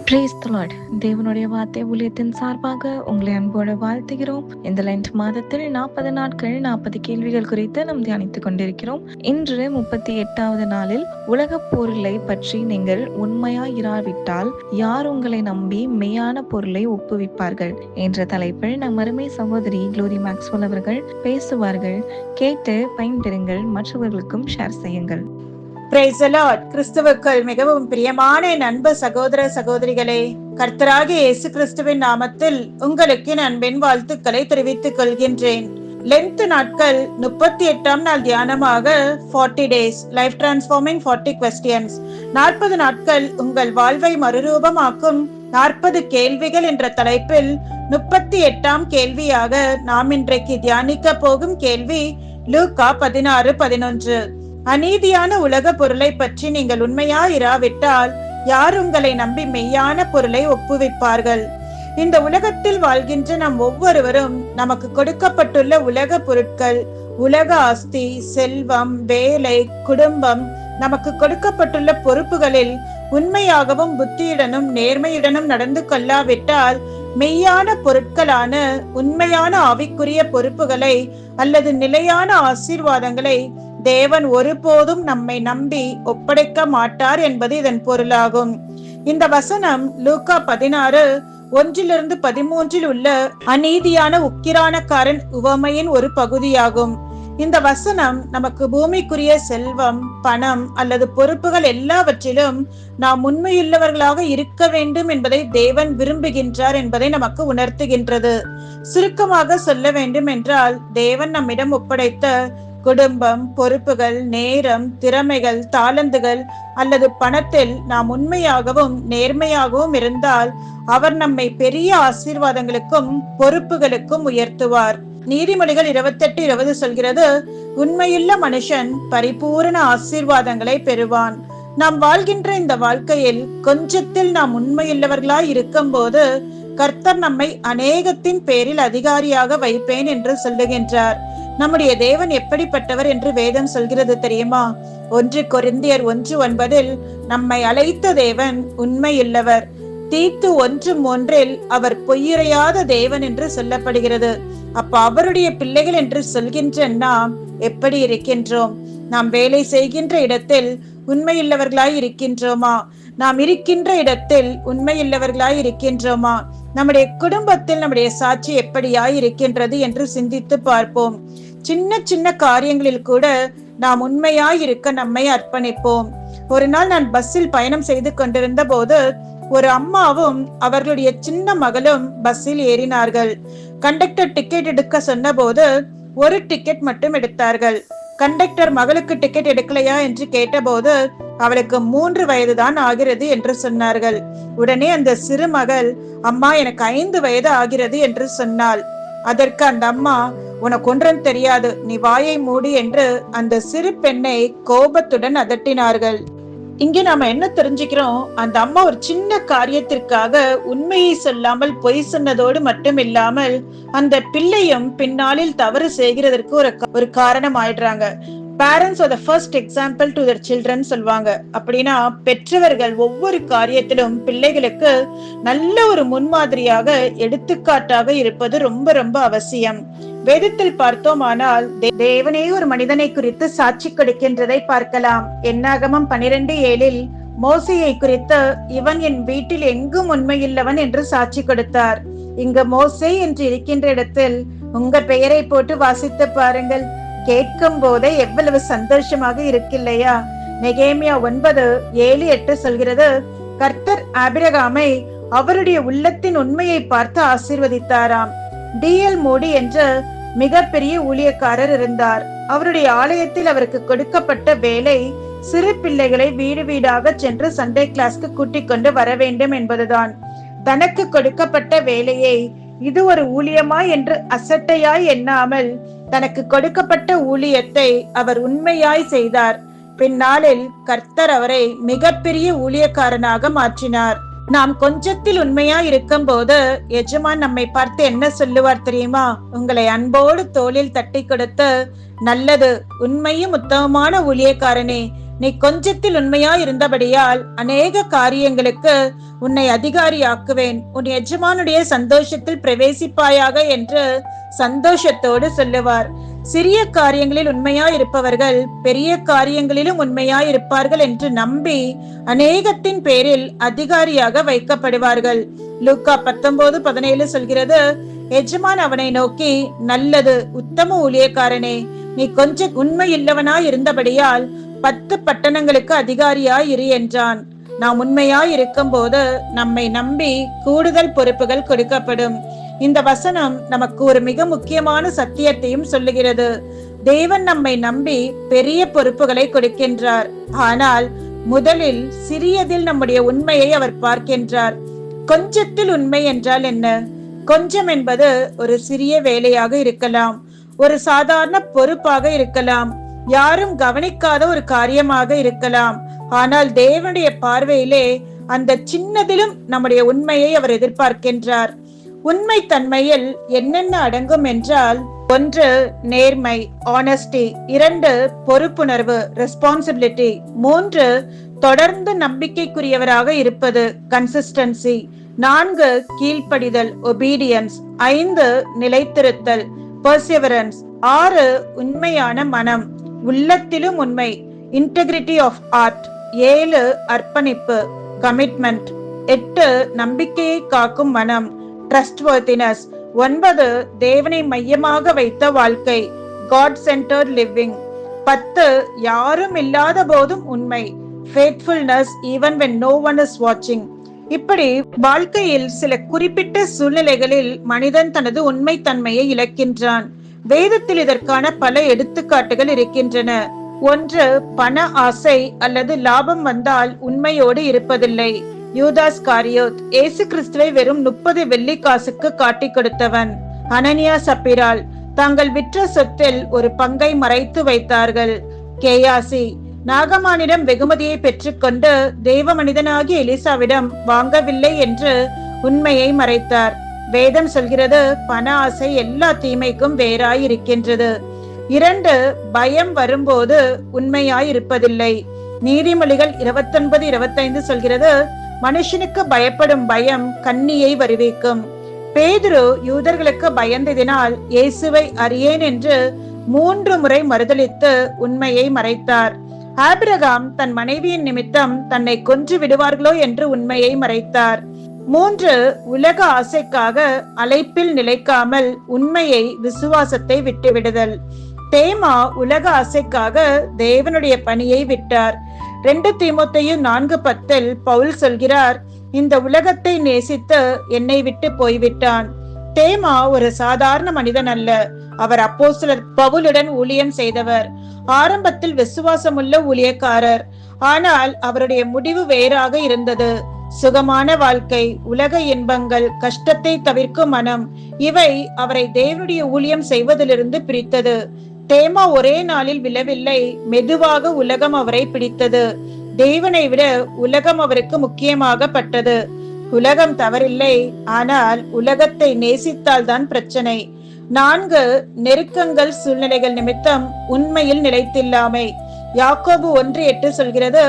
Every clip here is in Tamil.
Praise the Lord. தேவனுடைய வார்த்தை ஊழியத்தின் சார்பாக உங்களை அன்போடு வாழ்த்துகிறோம். இந்த லென்ட் மாதத்தில் 40 நாட்கள் 40 கேள்விகள் குறித்து நாம் தியானித்துக் கொண்டிருக்கிறோம். இன்று 38வது நாளில் உலக பொருளை பற்றி நீங்கள் உண்மையாய் இராவிட்டால் யார் உங்களை நம்பி மெய்யான பொருளை ஒப்புவிப்பார்கள் என்ற தலைப்பில் நம் அருமை சகோதரி குளோரி மேக்ஸ்வெல் அவர்கள் பேசுவார்கள். கேட்டு பயன்பெறுங்கள், மற்றவர்களுக்கும் ஷேர் செய்யுங்கள். Praise the Lord. கிறிஸ்துவுக்குள் மிகவும் பிரியமான என் அன்பு சகோதர சகோதரிகளே, கர்த்தராகிய இயேசு கிறிஸ்துவின் நாமத்தில் உங்களுக்கு என் அன்பின் வாழ்த்துக்களை தெரிவித்துக் கொள்கின்றேன். லென்த் நாட்கள் 38ஆம் நாள் தியானமாக 40 days லைஃப் டிரான்ஸ்ஃபார்மிங் 40 questions, 40 நாட்கள் உங்கள் வாழ்வை மறுரூபமாக்கும் 40 கேள்விகள் என்ற தலைப்பில் 38ஆம் கேள்வியாக நாம் இன்றைக்கு தியானிக்க போகும் கேள்வி லூக்கா 16:11. அநீதியான உலக பொருளை பற்றி நீங்கள் உண்மையாயிராவிட்டால் யார் உங்களை நம்பி மெய்யான பொருளை ஒப்புவிப்பார்கள்? இந்த உலகத்தில் வாழ்கின்ற நம் ஒவ்வொருவரும் நமக்கு கொடுக்கப்பட்டுள்ள உலக பொருட்கள், உலக ஆஸ்தி, செல்வம், வேலை, குடும்பம், நமக்கு கொடுக்கப்பட்டுள்ள பொறுப்புகளில் உண்மையாகவும் புத்தியுடனும் நேர்மையுடனும் நடந்து கொள்ளாவிட்டால் மெய்யான பொருட்களான உண்மையான ஆவிக்குரிய பொறுப்புகளை அல்லது நிலையான ஆசீர்வாதங்களை தேவன் ஒருபோதும் நம்மை நம்பி ஒப்படைக்க மாட்டார் என்பது இதன் பொருளாகும். இந்த வசனம் லூக்கா 16:1-13 உள்ள அநீதியான உக்கிரானக்காரன் உவமையின் ஒரு பகுதியாகும். இந்த வசனம் நமக்கு பூமிக்குரிய செல்வம், பணம் அல்லது பொறுப்புகள் எல்லாவற்றிலும் நாம் உண்மையுள்ளவர்களாக இருக்க வேண்டும் என்பதை தேவன் விரும்புகின்றார் என்பதை நமக்கு உணர்த்துகின்றது. சுருக்கமாக சொல்ல வேண்டும் என்றால், தேவன் நம்மிடம் ஒப்படைத்த குடும்பம், பொறுப்புகள், நேரம், திறமைகள், தாளந்துகள் அல்லது பணத்தில் நாம் உண்மையாகவும் நேர்மையாகவும் இருந்தால் அவர் நம்மை பெரிய ஆசீர்வாதங்களுக்கும் பொறுப்புகளுக்கும் உயர்த்துவார். நீதிமொழிகள் 28:20 சொல்கிறது, உண்மையுள்ள மனுஷன் பரிபூரண ஆசீர்வாதங்களை பெறுவான். நாம் வாழ்கின்ற இந்த வாழ்க்கையில் கொஞ்சத்தில் நாம் உண்மையுள்ளவர்களாய் இருக்கும் போது கர்த்தர் நம்மை அநேகத்தின் பேரில் அதிகாரியாக வைப்பேன் என்று சொல்லுகின்றார். நம்முடைய தேவன் எப்படிப்பட்டவர் என்று வேதம் சொல்கிறது தெரியுமா? 1 கொரிந்தியர் 1:9 நம்மை அழைத்த தேவன் உண்மையுள்ளவர். தீத்து 1:3 அவர் பொய்யுரையாத தேவன் என்று சொல்லப்படுகிறது. அப்ப அவருடைய பிள்ளைகள் என்று சொல்கின்ற நாம் எப்படி இருக்கின்றோம்? நாம் வேலை செய்கின்ற இடத்தில் உண்மையுள்ளவர்களாய் இருக்கின்றோமா? நாம் இருக்கின்ற இடத்தில் உண்மையுள்ளவர்களாய் இருக்கின்றோமா? நம்முடைய குடும்பத்தில் நம்முடைய சாட்சி எப்படியாய் இருக்கின்றது என்று சிந்தித்து பார்ப்போம். சின்ன சின்ன காரியங்களில் கூட நாம் உண்மையாய் இருக்க நம்மை அர்ப்பணிப்போம். ஒரு நாள் நான் பஸ்ஸில் பயணம் செய்து கொண்டிருந்த போது ஒரு அம்மாவும் அவர்களுடைய சின்ன மகளும் பஸ்ஸில் ஏறினார்கள். கண்டக்டர் டிக்கெட் எடுக்க சொன்ன போது ஒரு டிக்கெட் மட்டும் எடுத்தார்கள். கண்டக்டர் மகளுக்கு டிக்கெட் எடுக்கலையா என்று கேட்டபோது அவளுக்கு 3 வயதுதான் ஆகிறது என்று சொன்னார்கள். உடனே அந்த சிறு மகள், அம்மா எனக்கு 5 வயது ஆகிறது என்று சொன்னாள். அதற்கு அந்த அம்மா, உனக்கு ஒன்றும் தெரியாது, நீ வாயை மூடி என்று அந்த சிறு பெண்ணை கோபத்துடன் அதட்டினார்கள். இங்கே நாம என்ன தெரிஞ்சுக்கிறோம்? அந்த அம்மா ஒரு சின்ன காரியத்திற்காக உண்மையை சொல்லாமல் பொய் சொன்னதோடு மட்டும் இல்லாமல் அந்த பிள்ளையும் பின்னாளில் தவறு செய்கிறதற்கு ஒரு காரணம் ஆயிடுறாங்க. Parents are the first example to their children சொல்வாங்க. அப்படின்னா பெற்றவர்கள் ஒவ்வொரு காரியத்திலும் பிள்ளைகளுக்கு நல்ல ஒரு முன்மாதிரியாக எடுத்துக்காட்டாக இருப்பது ரொம்ப ரொம்ப அவசியம். வேதத்தில் பார்த்தோமானால் தேவனே ஒரு மனிதனை குறித்து சாட்சி கொடுக்கின்றதை பார்க்கலாம். என்னாகமம் 12:7 மோசேயை குறித்து, இவன் என் வீட்டில் எங்கும் உண்மையுள்ளவன் என்று சாட்சி கொடுத்தார். இங்கு மோசே என்று இருக்கின்ற இடத்தில் உங்க பெயரை போட்டு வாசித்து பாருங்கள். கேட்கும் போதே எவ்வளவு சந்தோஷமாக இருக்கில்லையா? நெகேமியா 9:7-8 சொல்கிறது, கர்த்தர் ஆபிரகாமை அவருடைய உள்ளத்தின் உண்மையை பார்த்து ஆசீர்வதித்தாராம். D.L. மோடி என்ற மிகப்பெரிய ஊழியக்காரர் இருந்தார். அவருடைய ஆலயத்தில் அவருக்கு கொடுக்கப்பட்ட வேலை சிறு பிள்ளைகளை வீடு வீடாக சென்று சண்டே கிளாஸ்க்கு கூட்டிக் கொண்டு வர வேண்டும் என்பதுதான். தனக்கு கொடுக்கப்பட்ட வேலையை இது ஒரு ஊழியமா என்று அசட்டையாய் எண்ணாமல் தனக்கு கொடுக்கப்பட்ட ஊழியத்தை அவர் உண்மையாய் செய்தார். பின்னாளில் கர்த்தர் அவரை மிகப்பெரிய ஊழியக்காரனாக மாற்றினார். நாம் கொஞ்சத்தில் உண்மையா இருக்கும் போது எஜமான் நம்மை பார்த்து என்ன சொல்லுவார் தெரியுமா? உங்களை அன்போடு தோளில் தட்டி கொடுத்து, நல்லது, உண்மையும் உத்தமமான ஊழியக்காரனே, நீ கொஞ்சத்தில் உண்மையாய் இருந்தபடியால் அநேக காரியங்களுக்கு உன்னை அதிகாரியாக்குவேன். உன் எஜமானுடைய சந்தோஷத்தில் பிரவேசிப்பாயாக என்று சந்தோஷத்தோடு சொல்லுவார். சிறிய காரியங்களில் உண்மையாய் இருப்பவர்கள் பெரிய காரியங்களிலும் உண்மையாய் இருப்பார்கள் என்று நம்பி அநேகத்தின் பேரில் அதிகாரியாக வைக்கப்படுவார்கள். லூக்கா 19:17 சொல்கிறது, எஜமான் அவனை நோக்கி, நல்லது உத்தம ஊழியக்காரனே, நீ கொஞ்சம் உண்மையுள்ளவனாய் இருந்தபடியால் 10 பட்டணங்களுக்கு அதிகாரியாய் இரு என்றான். நாம் உண்மையாய் இருக்கும் போது நம்மை நம்பி கூடுதல் பொறுப்புகள் கொடுக்கப்படும். இந்த வசனம் நமக்கு ஒரு மிக முக்கியமான சத்தியத்தையும் சொல்லுகிறது. தேவன் நம்மை நம்பி பெரிய பொறுப்புகளை கொடுக்கின்றார். ஆனால் முதலில் சிறியதில் நம்முடைய உண்மையை அவர் பார்க்கின்றார். கொஞ்சத்தில் உண்மை என்றால் என்ன? கொஞ்சம் என்பது ஒரு சிறிய வேலையாக இருக்கலாம், ஒரு சாதாரண பொறுப்பாக இருக்கலாம், யாரும் கவனிக்காத ஒரு காரியமாக இருக்கலாம். ஆனால் தேவனுடைய பார்வையிலே அந்த சின்னதிலும் நம்முடைய உண்மையை அவர் எதிர்பார்க்கின்றார். உண்மை தன்மையில் என்னென்ன அடங்கும் என்றால், 1 நேர்மை ஆனஸ்டி, 2 பொறுப்புணர்வு ரெஸ்பான்சிபிலிட்டி, 3 தொடர்ந்து நம்பிக்கைக்குரியவராக இருப்பது கன்சிஸ்டன்சி, 4 கீழ்ப்படிதல் ஒபீடியன்ஸ், 5 நிலைத்திருத்தல் பெர்சிவரன்ஸ், 6 உண்மையான மனம் உள்ளத்திலும் உண்மை இன்டெகிரிட்டி ஆஃப் ஆர்ட், 7 அர்ப்பணிப்பு கமிட்மெண்ட், 8 நம்பிக்கையை காக்கும் மனம் ட்ரஸ்ட்வர்தினஸ், 9 தேவனை மையமாக வைத்த வாழ்க்கை காட் சென்டர்ட் லிவிங், 10 யாரும் இல்லாத போதும் உண்மை faithfulness even when no one is watching. இப்படி வாழ்க்கையில் சில குறிப்பிட்ட சூழ்நிலைகளில் மனிதன் தனது உண்மை தன்மையை இழக்கின்றான். வேதத்தில் இதற்கான பல எடுத்துக்காட்டுகள் இருக்கின்றன. 1 பண ஆசை அல்லது லாபம் வந்தால் உண்மையோடு இருப்பதில்லை. யூதாஸ் காரியோத் இயேசு கிறிஸ்துவை வெறும் 30 வெள்ளிக்காசுக்கு காட்டி கொடுத்தவன். அனனியா சப்பிரால் தாங்கள் விற்ற சொத்தில் ஒரு பங்கை மறைத்து வைத்தார்கள். கேயாசி நாகமானிடம் வெகுமதியை பெற்றுக்கொண்டு தேவ மனிதனாகிய எலிசாவிடம் வாங்கவில்லை என்று உண்மையை மறைத்தார். வேதம் சொல்கிறது, பண ஆசை எல்லா தீமைக்கும் வேறாய் இருக்கின்றது. 2 பயம் வரும்போது உண்மையாய் இருப்பதில்லை. நீதிமொழிகள் 29:25 சொல்கிறது, மனுஷனுக்கு பயப்படும் பயம் கண்ணியை வருவிக்கும். பேதுரு யூதர்களுக்கு பயந்ததினால் இயேசுவை அறியேன் என்று 3 முறை மறுதலித்து உண்மையை மறைத்தார். ஆபிரகாம் தன் மனைவியின் நிமித்தம் தன்னை கொன்று விடுவார்களோ என்று உண்மையை மறைத்தார். 3 உலக ஆசைக்காக அழைப்பில் நிலைக்காமல் உண்மையை விசுவாசத்தை விட்டுவிடுதல். தேமா உலக ஆசைக்காக தேவனுடைய பணியை விட்டார். 2 தீமோத்தேயு 4:10 பவுல் சொல்கிறார், இந்த உலகத்தை நேசித்து என்னை விட்டு போய்விட்டான். தேமா ஒரு சாதாரண மனிதன் அல்ல. அவர் அப்போஸ்தலர் பவுலுடன் ஊழியம் செய்தவர். ஆரம்பத்தில் விசுவாசமுள்ள ஊழியக்காரர். ஆனால் அவருடைய முடிவு வேறாக இருந்தது. சுகமான வாழ்க்கை, உலக இன்பங்கள், கஷ்டத்தை தவிர்க்கும் மனம், இவை அவரை தேவனுடைய ஊழியம் செய்வதிலிருந்து பிரித்தது. தேமா ஒரே நாளில் விழவில்லை. மெதுவாக உலகம் அவரை பிடித்தது. தேவனை விட உலகம் அவருக்கு முக்கியமாக பட்டது. உலகம் தவறில்லை, ஆனால் உலகத்தை நேசித்தால் தான் பிரச்சனை. 4 நெருக்கங்கள் சூழ்நிலைகள் நிமித்தம் உண்மையில் நிலைத்தில்லாமை. யாக்கோபு 1:8 சொல்கிறது,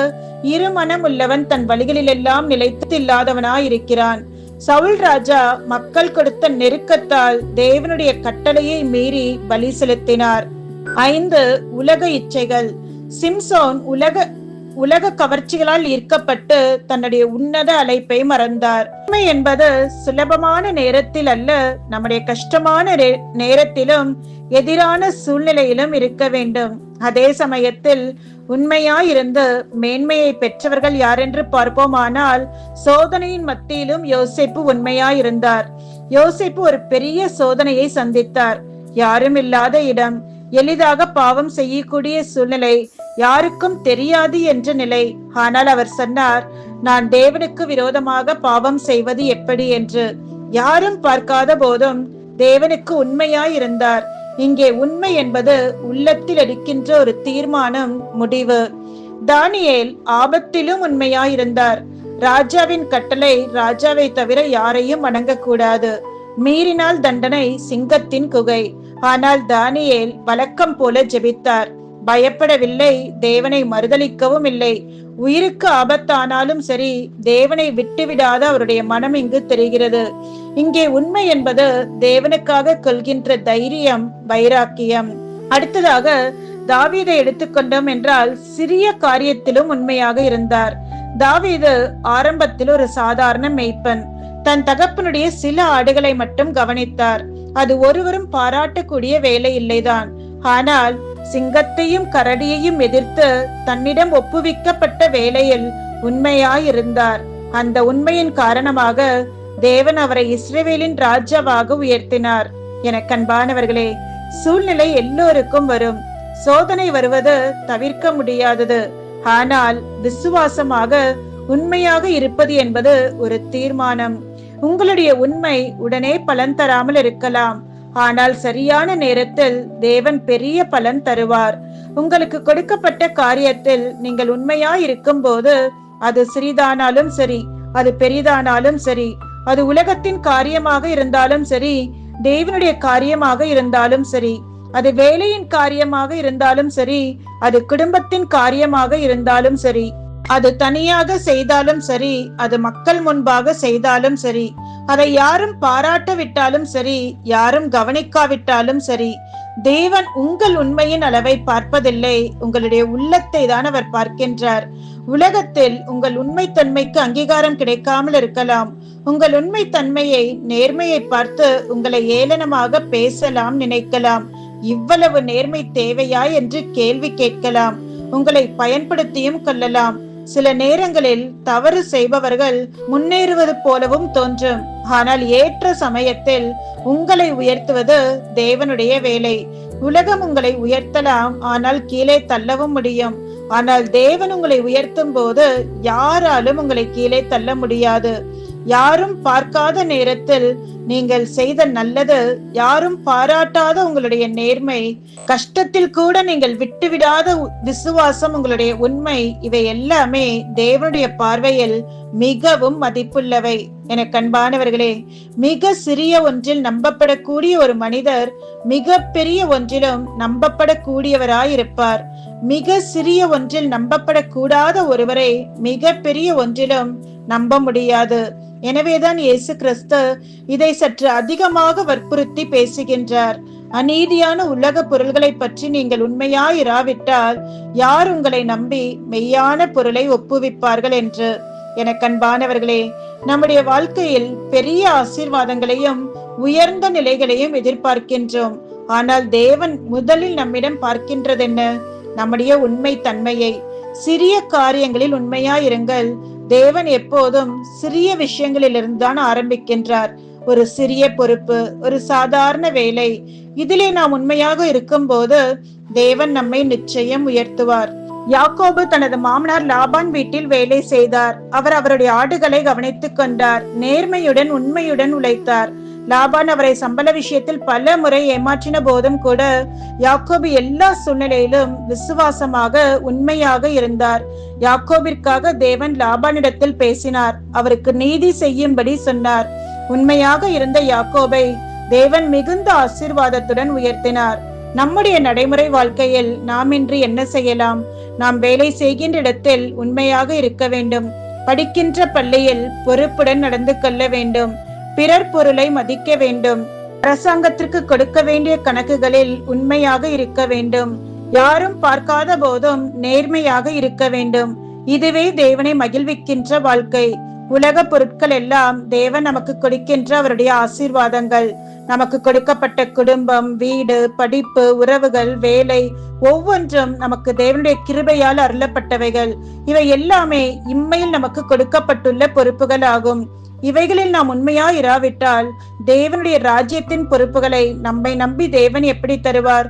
இருமனம் உள்ளவன் தன் வழிகளில் எல்லாம் நிலைத்தில்லாதவனாயிருக்கிறான். சவுல் ராஜா மக்கள் கொடுத்த நெருக்கத்தால் தேவனுடைய கட்டளையை மீறி பலி செலுத்தினார். 5 உலக இச்சைகள். சிம்சோன் உலக கவர்ச்சிகளால் ஈர்க்கப்பட்டு தன்னுடைய உன்னத அழைப்பை மறந்தார். உண்மை என்பது சுலபமான நேரத்தில் அல்ல, நம்முடைய கஷ்டமான நேரத்திலும் எதிரான சூழ்நிலையிலும் இருக்க வேண்டும். அதே சமயத்தில் உண்மையாயிருந்து மேன்மையை பெற்றவர்கள் யாரென்று பார்ப்போமானால், சோதனையின் மத்தியிலும் யோசேப்பு உண்மையாயிருந்தார். யோசேப்பு ஒரு பெரிய சோதனையை சந்தித்தார். யாரும் இல்லாத இடம், எளிதாக பாவம் செய்யக்கூடிய சூழ்நிலை, யாருக்கும் தெரியாது என்ற நிலை. ஆனால் அவர் சொன்னார், நான் தேவனுக்கு விரோதமாக பாவம் செய்வது எப்படி என்று. யாரும் பார்க்காத போதும் தேவனுக்கு உண்மையாயிருந்தார். இங்கே உண்மை என்பது உள்ளத்தில் எடுக்கின்ற ஒரு தீர்மானம், முடிவு. தானியேல் ஆபத்திலும் உண்மையாயிருந்தார். ராஜாவின் கட்டளை ராஜாவை தவிர யாரையும் வணங்கக்கூடாது. மீறினால் தண்டனை சிங்கத்தின் குகை. ஆனால் தானியேல் வழக்கம் போல ஜெபித்தார். பயப்படவில்லை, தேவனை மறுதலிக்கவும் இல்லை. உயிருக்கு ஆபத்தானாலும் சரி, தேவனை விட்டுவிடாத அவருடைய மனம் இங்கு தெரிகிறது. இங்கே உண்மை என்பது தேவனுக்காக கொள்கின்ற தைரியம், வைராக்கியம். அடுத்ததாக தாவீதை எடுத்துக்கொண்டோம் என்றால், சிறிய காரியத்திலும் உண்மையாக இருந்தார். தாவீது ஆரம்பத்தில் ஒரு சாதாரண மேய்ப்பன். தன் தகப்பனுடைய சில ஆடுகளை மட்டும் கவனித்தார். அது ஒருவரும் பாராட்டக்கூடிய வேலை இல்லைதான். ஆனால் சிங்கத்தையும் கரடியையும் எதிர்த்து தன்னிடம் ஒப்புவிக்கப்பட்ட வேளையில் உண்மையாயிருந்தார். அந்த உண்மையின் காரணமாக தேவன் அவரை இஸ்ரவேலின் ராஜாவாக உயர்த்தினார். எனக்கு அன்பானவர்களே, சூழ்நிலை எல்லோருக்கும் வரும். சோதனை வருவது தவிர்க்க முடியாதது. ஆனால் விசுவாசமாக உண்மையாக இருப்பது என்பது ஒரு தீர்மானம். உங்களுடைய உண்மை உடனே பலன் தராமல் இருக்கலாம். ஆனால் சரியான நேரத்தில் தேவன் பெரிய பலன் தருவார். உங்களுக்கு கொடுக்கப்பட்ட காரியத்தில் நீங்கள் உண்மையாய் இருக்கும் போது, அது சிறிதானாலும் சரி, அது பெரிதானாலும் சரி, அது உலகத்தின் காரியமாக இருந்தாலும் சரி, தேவனுடைய காரியமாக இருந்தாலும் சரி, அது வேலையின் காரியமாக இருந்தாலும் சரி, அது குடும்பத்தின் காரியமாக இருந்தாலும் சரி, அது தனியாக செய்தாலும் சரி, அது மக்கள் முன்பாக செய்தாலும் சரி, அதை யாரும் பாராட்டவிட்டாலும் சரி, யாரும் கவனிக்காவிட்டாலும் சரி, தேவன் உங்கள் உண்மையின் அளவை பார்ப்பதில்லை, உங்களுடைய உள்ளத்தை தான் அவர் பார்க்கின்றார். உலகத்தில் உங்கள் உண்மைத்தன்மைக்கு அங்கீகாரம் கிடைக்காமல் இருக்கலாம். உங்கள் உண்மைத்தன்மையை, நேர்மையை பார்த்து உங்களை ஏளனமாக பேசலாம், நினைக்கலாம். இவ்வளவு நேர்மை தேவையா என்று கேள்வி கேட்கலாம். உங்களை பயன்படுத்தியும் கொள்ளலாம். சில நேரங்களில் தவறு செய்பவர்கள் முன்னேறுவது போலவும் தோன்றும். ஆனால் ஏற்ற சமயத்தில் உங்களை உயர்த்துவது தேவனுடைய வேலை. உலகம் உங்களை உயர்த்தலாம், ஆனால் கீழே தள்ளவும் முடியும். ஆனால் தேவன் உங்களை உயர்த்தும் போது யாராலும் உங்களை கீழே தள்ள முடியாது. யாரும் பார்க்காத நேரத்தில் நீங்கள் செய்த நல்லது, யாரும் பாராட்டாத உங்களுடைய நேர்மை, கஷ்டத்தில் கூட நீங்கள் விட்டுவிடாத விசுவாசம், உங்களுடைய உண்மை, இவை எல்லாமே தேவனுடைய பார்வையில் மிகவும் மதிப்புள்ளவை. என அன்பானவர்களே, மிக சிறிய ஒன்றில் நம்பப்படக்கூடிய ஒரு மனிதர் மிக பெரிய ஒன்றிலும் நம்பப்படக்கூடியவராயிருப்பார். மிக சிறிய ஒன்றில் நம்பப்படக்கூடாத ஒருவரை மிக பெரிய ஒன்றிலும் நம்ப முடியாது. எனவேதான் இயேசு கிறிஸ்து இதை சற்று அதிகமாக வற்புறுத்தி பேசுகின்றார். அநீதியான உலக பொருள்களை பற்றி நீங்கள் உண்மையாயிராவிட்டால் யார் உங்களை நம்பி மெய்யான பொருளை ஒப்புவிப்பார்கள் என்று. எனக்கு அன்பானவர்களே, நம்முடைய வாழ்க்கையில் பெரிய ஆசீர்வாதங்களையும் உயர்ந்த நிலைகளையும் எதிர்பார்க்கின்றோம். ஆனால் தேவன் முதலில் நம்மிடம் பார்க்கின்றது என்ன? நம்முடைய உண்மை தன்மையை. சிறிய காரியங்களில் உண்மையாயிருங்கள். தேவன் எப்போதும் சிறிய விஷயங்களிலிருந்து தான் ஆரம்பிக்கின்றார். ஒரு சிறிய பொறுப்பு, ஒரு சாதாரண வேலை, இதிலே நாம் உண்மையாக இருக்கும் போது தேவன் நம்மை நிச்சயம் உயர்த்துவார். யாக்கோபு தனது மாமனார் லாபான் வீட்டில் வேலை செய்தார். அவர் அவருடைய ஆடுகளை கவனித்துக் கொண்டார். நேர்மையுடன், உண்மையுடன் உழைத்தார். லாபான் அவரை சம்பள விஷயத்தில் பல முறை ஏமாற்றின போதும் கூட யாக்கோபு எல்லா சூழ்நிலையிலும் விசுவாசமாக, உண்மையாக இருந்தார். யாக்கோபிற்காக தேவன் லாபானிடத்தில் பேசினார். அவருக்கு நீதி செய்யும்படி சொன்னார். உண்மையாக இருந்த யாக்கோபை தேவன் மிகுந்த ஆசீர்வாதத்துடன் உயர்த்தினார். நம்முடைய நடைமுறை வாழ்க்கையில் நாம் இன்று என்ன செய்யலாம்? நாம் வேலை செய்கின்ற இடத்தில் உண்மையாக இருக்க வேண்டும். படிக்கின்ற பள்ளியில் பொறுப்புடன் நடந்து கொள்ள வேண்டும். பிறர் பொருளை மதிக்க வேண்டும். அரசாங்கத்திற்கு கொடுக்க வேண்டிய கணக்குகளில் உண்மையாக இருக்க வேண்டும். யாரும் பார்க்காத போதும் நேர்மையாக இருக்க வேண்டும். இதுவே தேவனை மகிழ்விக்கின்ற வாழ்க்கை. உலக பொருட்கள் எல்லாம் தேவன் நமக்கு கொடுக்கின்ற அவருடைய ஆசீர்வாதங்கள். நமக்கு கொடுக்கப்பட்ட குடும்பம், வீடு, படிப்பு, உறவுகள், வேலை, ஒவ்வொன்றும் நமக்கு தேவனுடைய கிருபையால் அருளப்பட்டவைகள். இவை எல்லாமே இம்மையில் நமக்கு கொடுக்கப்பட்டுள்ள பொறுப்புகள் ஆகும். இவைகளில் நாம் உண்மையா இராவிட்டால் தேவனுடைய ராஜ்யத்தின் பொறுப்புகளை நம்மை நம்பி தேவன் எப்படி தருவார்?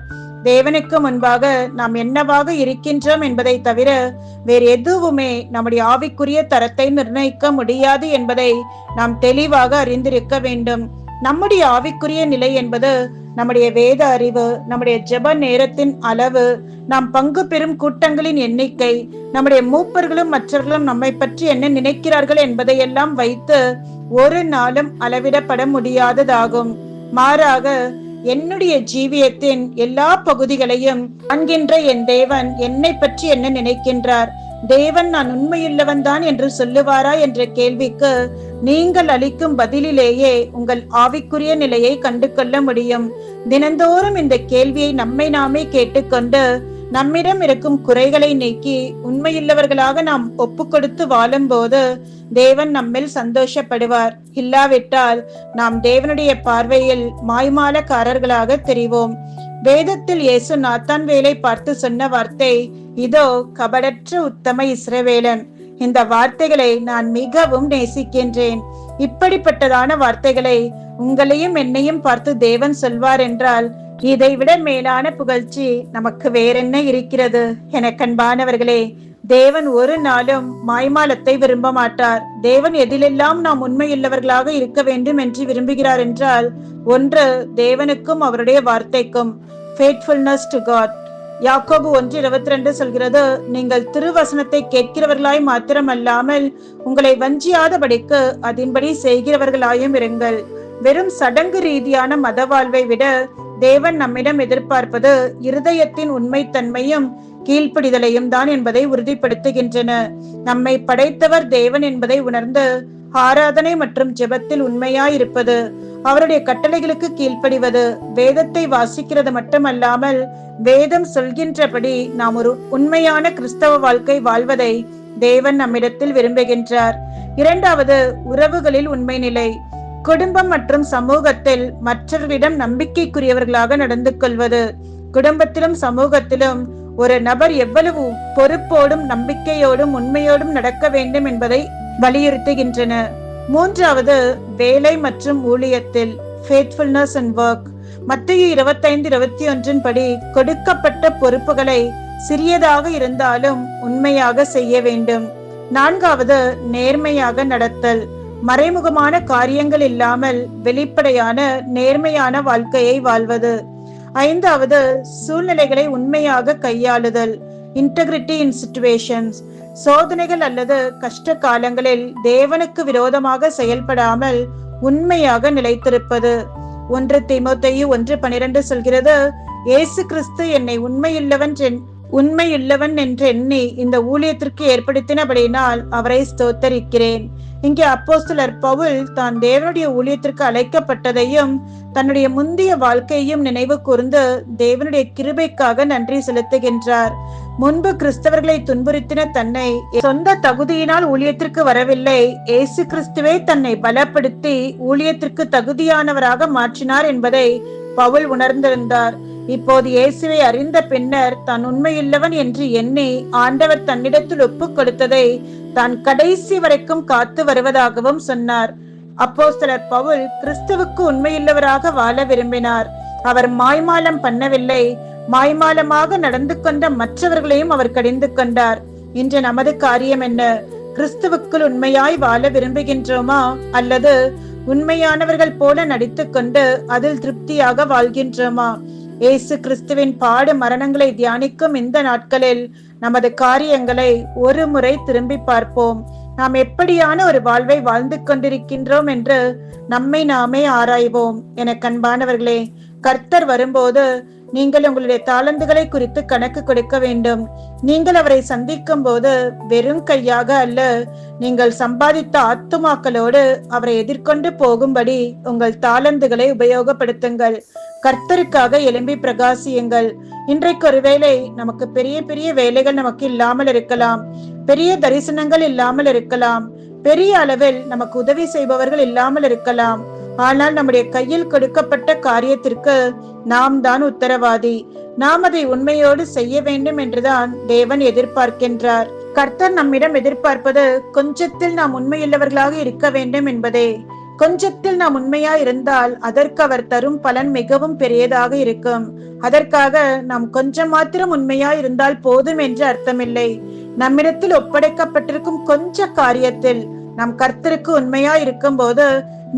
தேவனுக்கு முன்பாக நாம் என்னவாக இருக்கின்றோம் என்பதை தவிர வேறு எதுவுமே நம்முடைய ஆவிக்குரிய தரத்தை நிர்ணயிக்க முடியாது என்பதை நாம் தெளிவாக அறிந்திருக்க வேண்டும். நம்முடைய ஆவிக்குரிய நிலை என்பது நம்முடைய வேத அறிவு, நம்முடைய ஜெப நேரத்தின் அளவு, நாம் பங்கு பெறும் கூட்டங்களின் எண்ணிக்கை, நம்முடைய மூப்பர்களும் மற்றவர்களும் நம்மை பற்றி என்ன நினைக்கிறார்கள் என்பதையெல்லாம் வைத்து ஒரு நாளும் அளவிடப்பட முடியாததாகும். மாறாக என்னுடைய ஜீவியத்தின் எல்லா பகுதிகளையும் காண்கின்ற என் தேவன் என்னை பற்றி என்ன நினைக்கின்றார், தேவன் நான் உண்மையுள்ளவன் தான் என்று சொல்லுவாரா என்ற கேள்விக்கு நீங்கள் அளிக்கும் பதிலிலேயே உங்கள் ஆவிக்குரிய நிலையை கண்டு கொள்ள முடியும். தினந்தோறும் இந்த கேள்வியை நம்மை நாமே கேட்டுக்கொண்டு நம்மிடம் இருக்கும் குறைகளை நீக்கி உண்மையுள்ளவர்களாக நாம் ஒப்பு கொடுத்து வாழும் போது தேவன் நம்மில் சந்தோஷப்படுவார். இல்லாவிட்டால் நாம் தேவனுடைய பார்வையில் மாய்மாலக்காரர்களாக தெரிவோம். வேதத்தில் இயேசு நாத்தான் வேலை பார்த்து சொன்ன வார்த்தை, இதோ கபடற்ற உத்தம இஸ்ரவேலன். இந்த வார்த்தைகளை நான் மிகவும் நேசிக்கின்றேன். இப்படிப்பட்டதான வார்த்தைகளை உங்களையும் என்னையும் பார்த்து தேவன் சொல்வார் என்றால் இதைவிட மேலான புகழ்ச்சி நமக்கு வேறென்ன இருக்கிறது? எனக்கு அன்பானவர்களே, தேவன் ஒரு நாளும் மாய்மாலத்தை விரும்ப மாட்டார். தேவன் எதிலெல்லாம் நாம் உண்மையுள்ளவர்களாக இருக்க வேண்டும் என்று விரும்புகிறார் என்றால், ஒன்று தேவனுக்கும் அவருடைய வார்த்தைக்கும், faithfulness to God. யாக்கோபு 1:22 சொல்கிறது, நீங்கள் திருவசனத்தை கேட்கிறவர்களாய் மாத்திரமல்லாமல் உங்களை வஞ்சியாதபடிக்கு அதன்படி செய்கிறவர்களாயும் இருங்கள். வெறும் சடங்கு ரீதியான மத வாழ்வை விட தேவன் நம்மிடம் எதிர்பார்ப்பது இருதயத்தின் உண்மைத்தன்மையும் கீழ்ப்படிதலையும் தான் என்பதை உறுதிப்படுத்துகின்றன. நம்மை படைத்தவர் தேவன் என்பதை உணர்ந்து ஆராதனை மற்றும் ஜெபத்தில் உண்மையாயிருப்பது, அவருடைய கட்டளைகளுக்கு கீழ்ப்படிவது, வேதத்தை வாசிக்கிறது மட்டுமல்லாமல் வேதம் சொல்கின்றபடி நாம் ஒரு உண்மையான கிறிஸ்தவ வாழ்க்கை வாழ்வதை தேவன் நம்மிடத்தில் விரும்புகின்றார். இரண்டாவது, உறவுகளில் உண்மை நிலை. குடும்பம் மற்றும் சமூகத்தில் மற்றவர்களிடம் நம்பிக்கைக்குரியவர்களாக நடந்து கொள்வது. குடும்பத்திலும் சமூகத்திலும் ஒரு நபர் எவ்வளவு பொறுப்போடும் நம்பிக்கையோடும் உண்மையோடும் நடக்க வேண்டும் என்பதை வலியுறுத்துகின்றன. மூன்றாவது, வேலை மற்றும் ஊழியத்தில் faithfulness and work. மத்தேயு 25:21 படி கொடுக்கப்பட்ட பொறுப்புகளை சிறியதாக இருந்தாலும் உண்மையாக செய்ய வேண்டும். நான்காவது, நேர்மையாக நடத்தல். மறைமுகமான காரியங்கள் இல்லாமல் வெளிப்படையான நேர்மையான வாழ்க்கையை வாழ்வது. ஐந்தாவது, சூழ்நிலைகளை உண்மையாக கையாளுதல், இன்டெகிரிட்டி இன் சிச்சுவேஷன்ஸ். சோதனைகள் அல்லது கஷ்ட காலங்களில் தேவனுக்கு விரோதமாக செயல்படாமல் உண்மையாக நிலைத்திருப்பது. 1 தீமோத்தேயு 1:12 சொல்கிறது, இயேசு கிறிஸ்து என்னை உண்மையுள்ளவன் என்று எண்ணி இந்த ஊழியத்திற்கு ஏற்படுத்தினபடியினால் அவரை ஸ்தோத்தரிக்கிறேன். இங்கே அப்போஸ்தலர் பவுல் தான் தேவனுடைய ஊழியத்திற்கு அழைக்கப்பட்டதையும் தன்னுடைய முந்தைய வாழ்க்கையையும் நினைவு கூர்ந்து தேவனுடைய கிருபைக்காக நன்றி செலுத்துகின்றார். முன்பு கிறிஸ்தவர்களை துன்புறுத்தின தன்னை சொந்த தகுதியினால் ஊழியத்திற்கு வரவில்லை, இயேசு கிறிஸ்துவே தன்னை பலப்படுத்தி ஊழியத்திற்கு தகுதியானவராக மாற்றினார் என்பதை பவுல் உணர்ந்திருந்தார். இப்போது இயேசுவை அறிந்த பின்னர் தான் உண்மையுள்ளவன் என்று எண்ணி ஆண்டவர் தன்னிடத்தில் ஒப்புக் கொடுத்ததை தான் கடைசி வரைக்கும் காத்து வருவதாகவும் சொன்னார். அப்போஸ்தலர் பவுல் கிறிஸ்துவுக்கு உண்மையுள்ளவராக வாழ விரும்பினார். அவர் மாய்மாலம் பண்ணவில்லை, மாய்மாலமாக நடந்து கொண்ட மற்றவர்களையும் அவர் கடிந்து கொண்டார். இன்று நமது காரியம் என்ன? கிறிஸ்துவுக்குள் உண்மையாய் வாழ விரும்புகின்றோமா, அல்லது உண்மையானவர்கள் போல நடித்துக் கொண்டு அதில் திருப்தியாக வாழ்கின்றோமா? இயேசு கிறிஸ்துவின் பாடு மரணங்களை தியானிக்கும் இந்த நாட்களில் நமது காரியங்களை ஒரு முறை திரும்பி பார்ப்போம். நாம் எப்படியான ஒரு வாழ்வை வாழ்ந்து கொண்டிருக்கின்றோம் என்று நம்மை நாமே ஆராய்வோம். என அன்பானவர்களே, கர்த்தர் வரும்போது நீங்கள் உங்களுடைய தாளந்துகளை குறித்து கணக்கு கொடுக்க வேண்டும். நீங்கள் அவரை சந்திக்கும் போது வெறும் கையாக அல்ல, நீங்கள் சம்பாதித்த ஆத்துமாக்களோடு அவரை எதிர்கொண்டு போகும்படி உங்கள் தாளந்துகளை உபயோகப்படுத்துங்கள். கர்த்தருக்காக எழும்பி பிரகாசியுங்கள். இன்றைக்கு ஒருவேளை நமக்கு பெரிய பெரிய வேலைகள் நமக்கு இல்லாமல் இருக்கலாம், பெரிய தரிசனங்கள் இல்லாமல் இருக்கலாம், பெரிய அளவில் நமக்கு உதவி செய்பவர்கள் இல்லாமல் இருக்கலாம். ஆனால் நம்முடைய கையில் கொடுக்கப்பட்ட காரியத்திற்கு நாம் தான் உத்தரவாதி. நாம் அதை உண்மையோடு செய்ய வேண்டும் என்றுதான் தேவன் எதிர்பார்க்கின்றார். கர்த்தர் நம்மிடம் எதிர்பார்ப்பது கொஞ்சத்தில் நாம் உண்மையுள்ளவர்களாக இருக்க வேண்டும் என்பதே. கொஞ்சத்தில் நாம் உண்மையா இருந்தால் அதற்கு அவர் தரும் பலன் மிகவும் பெரியதாக இருக்கும். அதற்காக நாம் கொஞ்சம் மாத்திரம் உண்மையா இருந்தால் போதும் என்று அர்த்தமில்லை. நம்மிடத்தில் ஒப்படைக்கப்பட்டிருக்கும் கொஞ்ச காரியத்தில் நாம் கர்த்தருக்கு உண்மையா இருக்கும் போது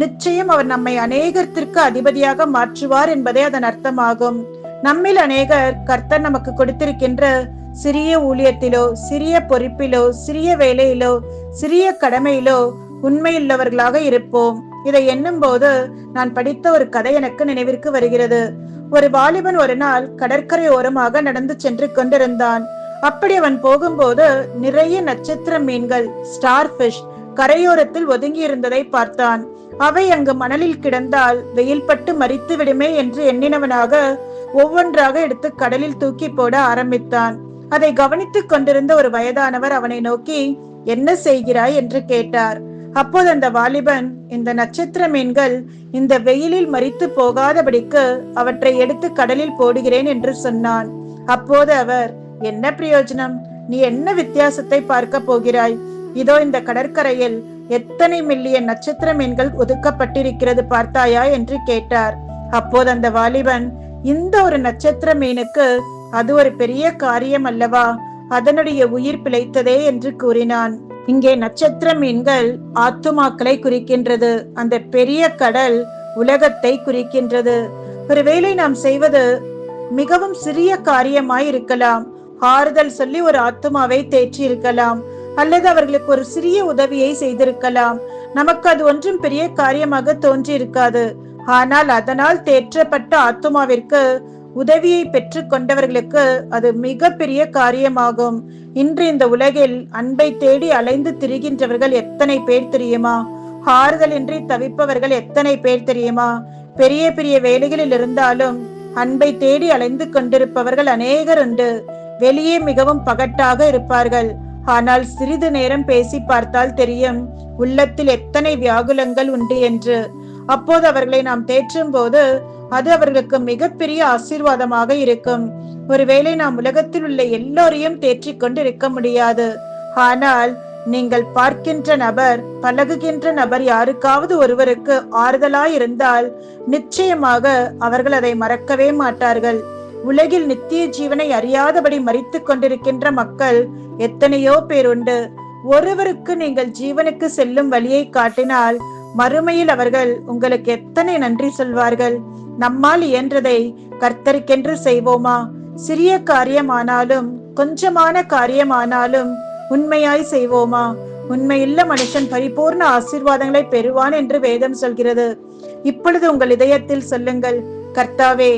நிச்சயம் அவர் நம்மை அநேகத்திற்கு அதிபதியாக மாற்றுவார் என்பதே அதன் அர்த்தமாகும். நம்மில் அநேகர் கர்த்தர் நமக்கு கொடுத்திருக்கின்ற சிறிய ஊழியத்திலோ, சிறிய பொறுப்பிலோ, சிறிய வேலையிலோ, சிறிய கடமையிலோ உண்மையுள்ளவர்களாக இருப்போம். இதை எண்ணும் போது நான் படித்த ஒரு கதை எனக்கு நினைவிற்கு வருகிறது. ஒரு வாலிபன் ஒரு நாள் கடற்கரை ஓரமாக நடந்து சென்று கொண்டிருந்தான். அப்படி அவன் போகும்போது நிறைய நட்சத்திர மீன்கள், ஸ்டார் பிஷ், கரையோரத்தில் ஒதுங்கி இருந்ததை பார்த்தான். அவை அங்கு மணலில் கிடந்தால் வெயில் பட்டு மரித்து விடுமே என்று எண்ணினவனாக ஒவ்வொன்றாக எடுத்து கடலில் தூக்கி போட ஆரம்பித்தான். அதை கவனித்துக் கொண்டிருந்த ஒரு வயதானவர் அவனை நோக்கி, என்ன செய்கிறாய் என்று கேட்டார். அப்போது அந்த வாலிபன், இந்த நட்சத்திர மீன்கள் இந்த வெயிலில் மரித்து போகாதபடிக்கு அவற்றை எடுத்து கடலில் போடுகிறேன் என்று சொன்னான். அப்போது அவர், என்ன பிரயோஜனம்? நீ என்ன வித்தியாசத்தை பார்க்க போகிறாய்? இதோ இந்த கடற்கரையில் எத்தனை மில்லியன் நட்சத்திர மீன்கள் ஒதுக்கப்பட்டிருக்கிறது பார்த்தாயா என்று கேட்டார். அப்போது அந்த வாலிபன், இந்த ஒரு நட்சத்திர மீனுக்கு அது ஒரு பெரிய காரியம் அல்லவா, அதனுடைய உயிர் பிழைத்ததே என்று கூறினான். இங்கே நட்சத்திர மீன்கள் ஆத்துமாக்களை குறிக்கின்றது. அந்த பெரிய கடல் உலகத்தை குறிக்கின்றது. ஒருவேளை நாம் செய்வது மிகவும் சிறிய காரியமாய் இருக்கலாம். ஆறுதல் சொல்லி ஒரு ஆத்துமாவை தேற்றி இருக்கலாம், அல்லது அவர்களுக்கு ஒரு சிறிய உதவியை செய்திருக்கலாம். நமக்கு அது ஒன்றும் பெரிய காரியமாக தோன்றி இருக்காது. ஆனால் அதனால் தேற்றப்பட்ட ஆத்துமாவிற்கு, உதவியை பெற்று கொண்டவர்களுக்கு அது மிக பெரிய காரியமாகும். இன்று இந்த உலகில் அன்பை தேடி அலைந்து திரிகின்றவர்கள் எத்தனை பேர் தெரியுமா? ஆறுதல் இன்றி தவிப்பவர்கள் எத்தனை பேர் தெரியுமா? பெரிய பெரிய வேலைகளில் இருந்தாலும் அன்பை தேடி அலைந்து கொண்டிருப்பவர்கள் அநேகர் உண்டு. வெளியே மிகவும் பகட்டாக இருப்பார்கள், ஆனால் சிறிது நேரம் பேசி பார்த்தால் தெரியும் உள்ளத்தில் எத்தனை வியாகுலங்கள் உண்டு என்று. அப்போது அவர்களை நாம் தேற்றும் போது அது அவர்களுக்கு மிகப்பெரிய ஆசீர்வாதமாக இருக்கும். ஒருவேளை நாம் உலகத்தில் உள்ள எல்லோரையும் தேற்றிக் கொண்டு இருக்க முடியாது. ஆனால் நீங்கள் பார்க்கின்ற நபர், பழகுகின்ற நபர் யாருக்காவது ஒருவருக்கு ஆறுதலாய் இருந்தால் நிச்சயமாக அவர்கள் அதை மறக்கவே மாட்டார்கள். உலகில் நித்திய ஜீவனை அறியாதபடி மரித்துக் கொண்டிருக்கின்ற மக்கள் எத்தனையோ பேர் உண்டு. ஒருவருக்கு நீங்கள் ஜீவனுக்கு செல்லும் வழியை காட்டினால் மறுமையில் அவர்கள் உங்களுக்கு எத்தனை நன்றி சொல்வார்கள். நம்மால் இயன்றதை கர்த்தருக்கென்று செய்வோமா? சிறிய காரியமானாலும் கொஞ்சமான காரியமானாலும் உண்மையாய் செய்வோமா? உண்மையுள்ள மனுஷன் பரிபூர்ண ஆசீர்வாதங்களை பெறுவான் என்று வேதம் சொல்கிறது. இப்பொழுது உங்கள் இதயத்தில் சொல்லுங்கள், கர்த்தாவே,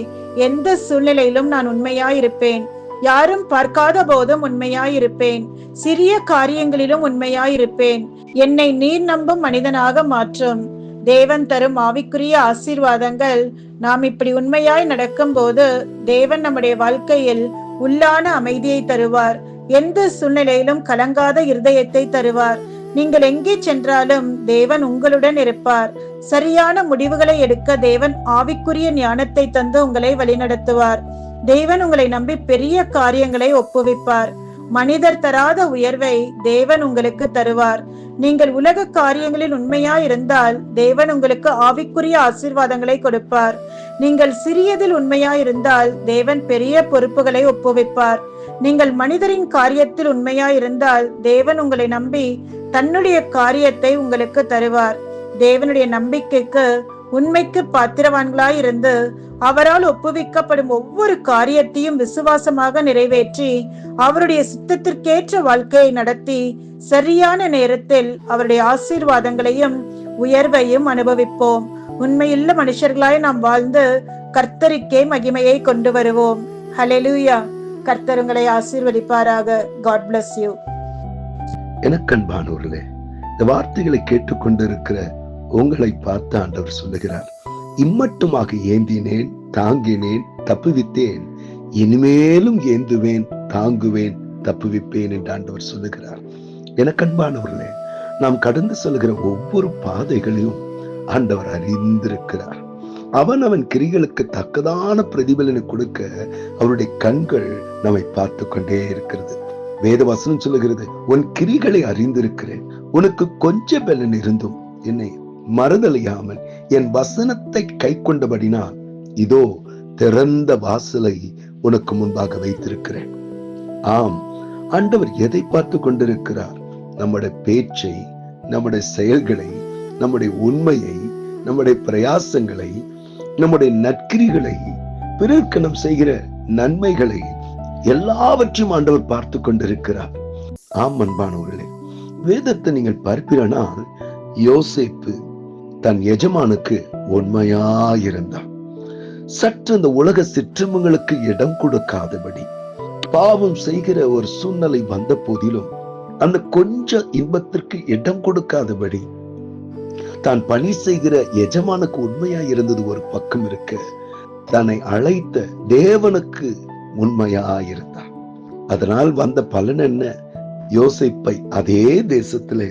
எந்த சூழ்நிலையிலும் நான் உண்மையாயிருப்பேன். யாரும் பார்க்காத போதும் உண்மையாயிருப்பேன். சிறிய காரியங்களிலும் உண்மையாயிருப்பேன். என்னை நீர் நம்பும் மனிதனாக மாற்றும். தேவன் தரும் ஆவிக்குரிய ஆசீர்வாதங்கள் நாம் இப்படி உண்மையாய் நடக்கும் போது தேவன் நம்முடைய வாழ்க்கையில் உள்ளான அமைதியை தருவார். எந்த சூழ்நிலையிலும் கலங்காத இருதயத்தை தருவார். நீங்கள் எங்கே சென்றாலும் தேவன் உங்களுடன் இருப்பார். சரியான முடிவுகளை எடுக்க தேவன் ஆவிக்குரிய ஞானத்தை தந்து உங்களை வழிநடத்துவார். தேவன் உங்களை நம்பி பெரிய காரியங்களை ஒப்புவிப்பார். மனிதர் தராத உயர்வை தேவன் உங்களுக்கு தருவார். நீங்கள் உலக காரியங்களில் உண்மையாய் இருந்தால் தேவன் உங்களுக்கு ஆவிக்குரிய ஆசீர்வாதங்களை கொடுப்பார். நீங்கள் சிறியதில் உண்மையாய் இருந்தால் தேவன் பெரிய பொறுப்புகளை ஒப்புவிப்பார். நீங்கள் மனிதரின் காரியத்தில் உண்மையாய் இருந்தால் தேவன் உங்களை நம்பி தன்னுடைய காரியத்தை உங்களுக்கு தருவார். தேவனுடைய நம்பிக்கைக்கு, உண்மைக்கு பாத்திரவான்களாய் இருந்து அவரால் ஒப்புவிக்கப்படும் ஒவ்வொரு காரியத்தையும் விசுவாசமாக நிறைவேற்றி அவருடைய சித்தத்திற்கேற்ற வாழ்க்கையை நடத்தி சரியான நேரத்தில் அவருடைய ஆசீர்வாதங்களையும் உயர்வையும் அனுபவிப்போம். உண்மையுள்ள மனுஷர்களாய் நாம் வாழ்ந்து கர்த்தருக்கே மகிமையை கொண்டு வருவோம். ஹல்லேலூயா. கர்த்தர் உங்களை ஆசீர்வதிப்பாராக. God bless you. எனக்கன்பானவர்களே, இந்த வார்த்தைகளை கேட்டுக்கொண்டிருக்கிற உங்களை பார்த்து ஆண்டவர் சொல்லுகிறார், இம்மட்டுமாக ஏந்தினேன், தாங்கினேன், தப்புவித்தேன், இனிமேலும் ஏந்துவேன், தாங்குவேன், தப்புவிப்பேன் என்று ஆண்டவர் சொல்லுகிறார். எனக்கன்பானவர்களே, நாம் கடந்து செல்கிற ஒவ்வொரு பாதைகளையும் ஆண்டவர் அறிந்திருக்கிறார். அவன் கிரிகளுக்கு தக்கதான பிரதிபலனை கொடுக்க அவருடைய கண்கள் நம்மை பார்த்து கொண்டே இருக்கிறது. வேத வசனம் சொல்லுகிறது, உன் கிரிகளை அறிந்திருக்கிறேன், உனக்கு கொஞ்சம் பலன் இருந்தும் என்னை மறுதலியாமல் என் வசனத்தை கை கொண்டபடினால் இதோ திறந்த வாசலை உனக்கு முன்பாக வைத்திருக்கிறேன். ஆம், ஆண்டவர் எதை பார்த்து கொண்டிருக்கிறார்? நம்முடைய பேச்சை, நம்முடைய செயல்களை, நம்முடைய உண்மையை, நம்முடைய பிரயாசங்களை, நம்முடைய நற்கிரிகளை, பிறருக்கு நாம் செய்கிற நன்மைகளை எல்லாவற்றையும் ஆண்டவர் பார்த்து கொண்டிருக்கிறார். ஆம் அன்பானவர்களே, வேதத்தை நீங்கள் பார்ப்பீரானால் யோசேப்பு தன் எஜமானுக்கு உண்மையாயிருந்தான். சற்று இந்த உலக சிற்றம்பங்களுக்கு இடம் கொடுக்காதபடி பாவம் செய்கிற ஒரு சூழ்நிலை வந்த போதிலும் அந்த கொஞ்ச இன்பத்திற்கு இடம் கொடுக்காதபடி தான் பணி செய்கிற எஜமானுக்கு உண்மையா இருந்தது ஒரு பக்கம் இருக்க, தன்னை அழைத்த தேவனுக்கு உண்மையாயிருந்தான். அதனால் வந்த பலன் என்ன? யோசேப்பை அதே தேசத்திலே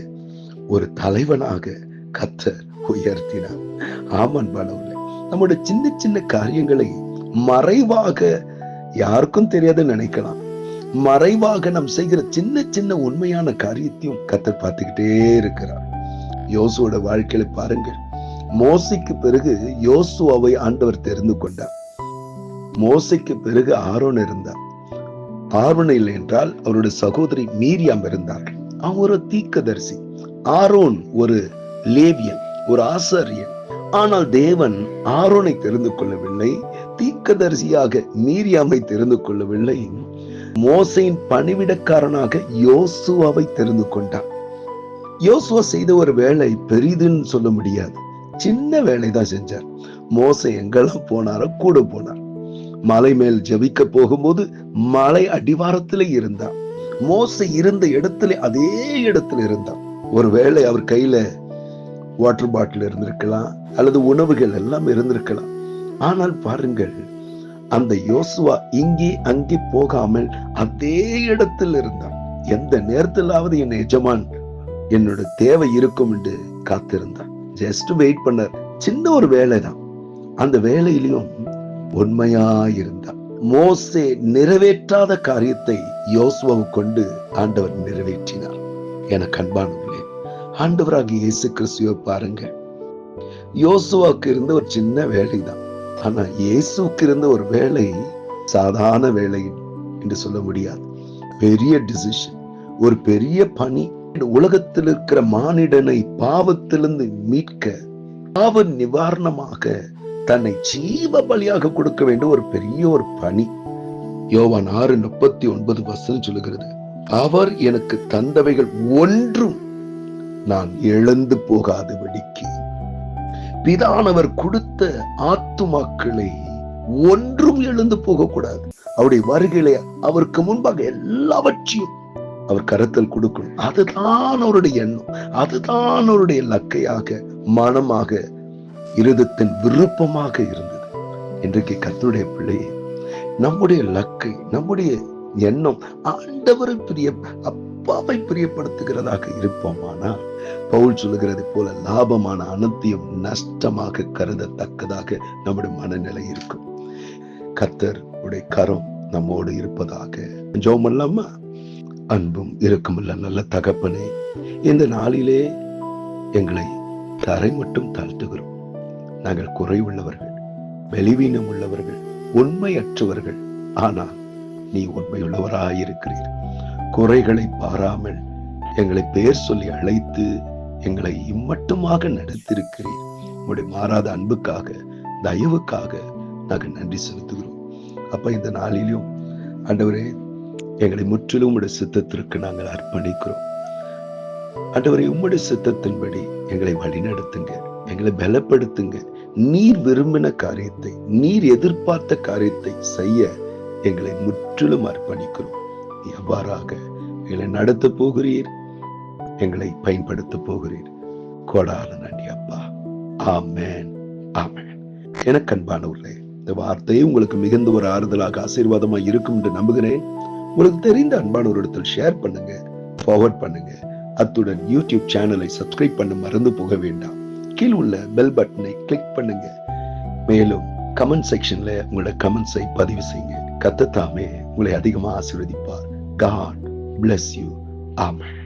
ஒரு தலைவனாக கர்த்தர் உயர்த்தினார். ஆமான் பானவர்களே, நம்முடைய சின்ன சின்ன காரியங்களை மறைவாக யாருக்கும் தெரியாது நினைக்கலாம். மறைவாக நாம் செய்கிற சின்ன சின்ன உண்மையான காரியத்தையும் கர்த்தர் பார்த்துக்கிட்டே இருக்கிறார். யோசுவோட வாழ்க்கையில பாருங்கள். மோசைக்கு பிறகு யோசுவாவை ஆண்டவர் தெரிந்து கொண்டார். மோசைக்கு பிறகு ஆரோன் இருந்தார். ஆரோன் இல்லை என்றால் அவருடைய சகோதரி மீரியாம் இருந்தார்கள். அவன் ஒரு தீர்க்கதரிசி. ஆரோன் ஒரு லேவியன், ஒரு ஆசாரியன். ஆனால் தேவன் ஆரோனை தெரிந்து கொள்ளவில்லை, தீர்க்கதரிசியாக மீரியாமை தெரிந்து கொள்ளவில்லை. மோசையின் பணிவிடக்காரனாக யோசுவாவை தெரிந்து கொண்டார். யோசுவா செய்த ஒரு வேலை பெரிதுன்னு சொல்ல முடியாது, சின்ன வேலைதான் செஞ்சார். மோசை எங்கெல்லாம் போனாரோ கூட போனார். மலை மேல் ஜெபிக்க போகும்போது மலை அடிவாரத்திலே இருந்தார். மோசை இருந்த இடத்துல அதே இடத்துல இருந்தார். ஒருவேளை அவர் கையில வாட்டர் பாட்டில் இருந்திருக்கலாம், அல்லது உணவுகள் எல்லாம் இருந்திருக்கலாம். ஆனால் பாருங்கள், அந்த யோசுவா இங்கே அங்கே போகாமல் அதே இடத்தில் இருந்தார். எந்த நேரத்திலாவது என் எஜமான் என்னோட தேவை இருக்கும் என்று காத்திருந்தார். ஜஸ்ட் வெயிட் பண்ணார். சின்ன ஒரு வேலைதான். அந்த வேலையிலும் உண்மையாயிருந்தார். மோசே நிறைவேற்றாத காரியத்தை யோசுவாவை கொண்டு ஆண்டவர் நிறைவேற்றினார். எனக்கு அன்பானவர்களே, ஆண்டவராகிய இயேசு கிறிஸ்துவை பாருங்க. யோசுவாவுக்கு இருந்த ஒரு சின்ன வேலைதான். ஆனா இயேசுக்கு இருந்த ஒரு வேலை சாதாரண வேலை என்று சொல்ல முடியாது. பெரிய டிசிஷன், ஒரு பெரிய பணி. உலகத்தில் இருக்கிற மானிடனை பாவத்திலிருந்து மீட்க, பாவ நிவாரணமாக தன்னை ஜீவ பலியாக கொடுக்க வேண்டிய ஒரு பெரிய ஒரு பணி. யோவான் 6:39 சொல்லுகிறது, அவர் எனக்கு தந்தவைகள் ஒன்றும் நான் இழந்து போகாதபடிக்கு பிதானவர் கொடுத்த ஆத்துமாக்களை ஒன்றும் இழந்து போகக்கூடாது. அவருடைய வருகையிலே அவருக்கு முன்பாக எல்லாவற்றையும் அவர் கரத்தில் கொடுக்கணும். அதுதான் அவருடைய எண்ணம், அதுதான் அவருடைய லக்கையாக, மனமாக, இருதத்தின் விருப்பமாக இருந்தது. இன்றைக்கு கர்த்தருடைய பிள்ளையே, நம்முடைய லக்கை, நம்முடைய எண்ணம் ஆண்டவரை அப்பாவை பிரியப்படுத்துகிறதாக இருப்போமானா, பவுல் சொல்லுகிறது போல லாபமான அனைத்தையும் நஷ்டமாக கருதத்தக்கதாக நம்முடைய மனநிலை இருக்கும். கர்த்தர் உடைய கரம் நம்மோடு இருப்பதாக. ஜெபம் பண்ணலாமா? அன்பும் இருக்குமில்ல நல்ல தகப்பனே, இந்த நாளிலே எங்களை தரை மட்டும் தாழ்த்துகிறோம். நாங்கள் குறைவுள்ளவர்கள், வெளிவீனம் உள்ளவர்கள், உண்மையற்றவர்கள். ஆனால் நீ உண்மையுள்ளவராயிருக்கிறீர். குறைகளை பாராமல் எங்களை பெயர் சொல்லி அழைத்து எங்களை இம்மட்டுமாக நடத்திருக்கிறீர். உங்களுடைய மாறாத அன்புக்காக, தயவுக்காக நாங்கள் நன்றி செலுத்துகிறோம். அப்ப இந்த நாளிலும் ஆண்டவரே, எங்களை முற்றிலும் உம்முடைய சித்தத்திற்கு நாங்கள் அர்ப்பணிக்கிறோம். ஆண்டவரே, உம்முடைய சித்தத்தின்படி எங்களை வழிநடத்துங்க, எங்களை பலப்படுத்துங்க. நீர் விரும்பின காரியத்தை, நீர் எதிர்பார்த்த காரியத்தை செய்ய எங்களை முற்றிலும் அர்ப்பணிக்கிறோம். எவ்வாறாக எங்களை நடத்த போகிறீர், எங்களை பயன்படுத்த போகிறீர். கோடான நன்றி அப்பா. ஆமென், ஆமென். எனக்கு அன்பானவர்களே, இந்த வார்த்தையை உங்களுக்கு மிகுந்த ஒரு ஆறுதலாக, ஆசீர்வாதமாக இருக்கும் என்று நம்புகிறேன். உங்களுக்கு தெரிந்த அன்பானவரிடத்தில் ஷேர் பண்ணுங்க, ஃபார்வர்ட் பண்ணுங்க. அத்துடன் யூடியூப் சேனலை சப்ஸ்கிரைப் பண்ண மறந்து போக வேண்டாம். கீழ் உள்ள பெல் பட்டனை கிளிக் பண்ணுங்க. மேலும் கமெண்ட் செக்ஷன்ல உங்களோட கமெண்ட்ஸை பதிவு செய்யுங்க. கர்த்தர் தாமே உங்களை அதிகமாக ஆசீர்வதிப்பார். God bless you. Amen.